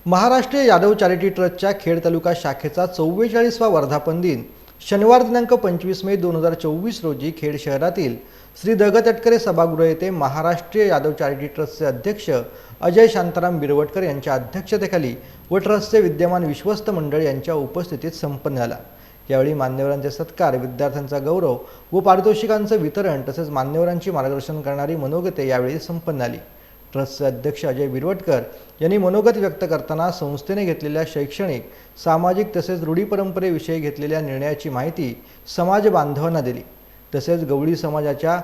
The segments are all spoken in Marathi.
महाराष्ट्र यादव चॅरिटी ट्रस्टच्या खेड तालुका शाखेचा 44वा वर्धापन दिन शनिवार दिनांक 25 मे 2024 रोजी खेड शहरातील श्री द. तटकरे सभागृह येथे महाराष्ट्र यादव चॅरिटी ट्रस्टचे अध्यक्ष अजय शांताराम बिरवटकर यांच्या अध्यक्षतेखाली व ट्रस्टचे विद्यमान विश्वस्त मंडळ यांच्या उपस्थितीत संपन्न झाला। यावेळी मान्यवरांचे सत्कार, विद्यार्थ्यांचा गौरव व पारितोषिकांचे वितरण तसेच मान्यवरांची मार्गदर्शन करणारी मनोगते यावेळी संपन्न झाली। ट्रस्टचे अध्यक्ष अजय बिरवटकर यांनी मनोगत व्यक्त करताना संस्थेने घेतलेल्या शैक्षणिक, सामाजिक तसेच रूढी परंपरेविषयी घेतलेल्या निर्णयाची माहिती समाज बांधवांना दिली। तसेच गवळी समाजाच्या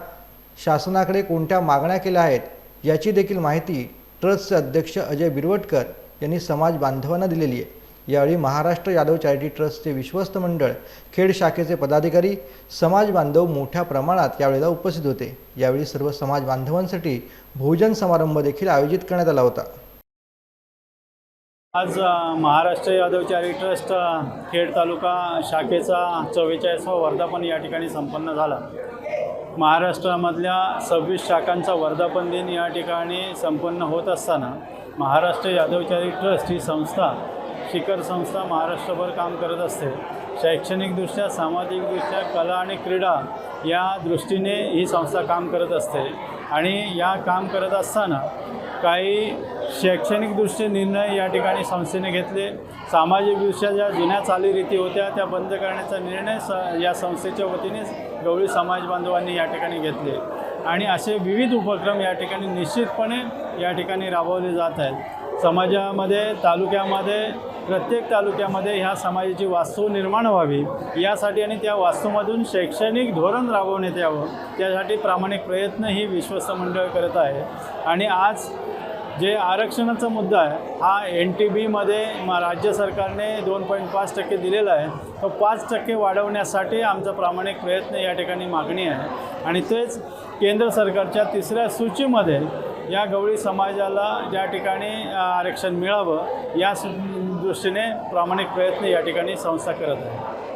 शासनाकडे कोणत्या मागण्या केल्या आहेत याची देखील माहिती ट्रस्टचे अध्यक्ष अजय बिरवटकर यांनी समाज बांधवांना दिलेली आहे। यावेळी महाराष्ट्र यादव चॅरिटी ट्रस्टचे विश्वस्त मंडळ, खेड शाखेचे पदाधिकारी, समाज बांधव मोठ्या प्रमाणात यावेळेला उपस्थित होते। यावेळी सर्व समाज बांधवांसाठी भोजन समारंभ देखील आयोजित करण्यात आला होता। आज महाराष्ट्र यादव चॅरिटी ट्रस्ट खेड तालुका शाखेचा 44वा वर्धापन या ठिकाणी संपन्न झाला। महाराष्ट्रामधल्या 26 शाखांचा वर्धापन दिन या ठिकाणी संपन्न होत असताना महाराष्ट्र यादव चॅरिटी ट्रस्ट ही संस्था शिखर संस्था महाराष्ट्रभर काम करत असते। शैक्षणिकदृष्ट्या, सामाजिकदृष्ट्या, कला आणि क्रीडा या दृष्टीने ही संस्था काम करत असते आणि या काम करत असताना काही शैक्षणिकदृष्ट्या निर्णय या ठिकाणी संस्थेने घेतले। सामाजिकदृष्ट्या ज्या जुन्या चालीरीती होत्या त्या बंद करण्याचा निर्णय या संस्थेच्या वतीने गवळी समाज बांधवांनी या ठिकाणी घेतले आणि असे विविध उपक्रम या ठिकाणी निश्चितपणे या ठिकाणी राबवले जात आहेत। समाजामध्ये, तालुक्यामध्ये, प्रत्येक तालुक्यामध्ये ह्या समाजाची वास्तू निर्माण व्हावी यासाठी आणि त्या वास्तूमधून शैक्षणिक धोरण राबवण्यात यावं त्यासाठी प्रामाणिक प्रयत्न ही विश्वस्त मंडळ करत आहे। आणि आज जे आरक्षणाचा मुद्दा आहे हा NTBमध्ये राज्य सरकारने 2.5% दिलेला आहे, तो 5% वाढवण्यासाठी आमचा प्रामाणिक प्रयत्न या ठिकाणी मागणी आहे। आणि तेच केंद्र सरकारच्या 3ऱ्या सूचीमध्ये या गवळी समाजाला ज्या ठिकाणी आरक्षण मिळावं या दृष्टीने प्रामाणिक प्रयत्न या ठिकाणी संस्था करत आहे।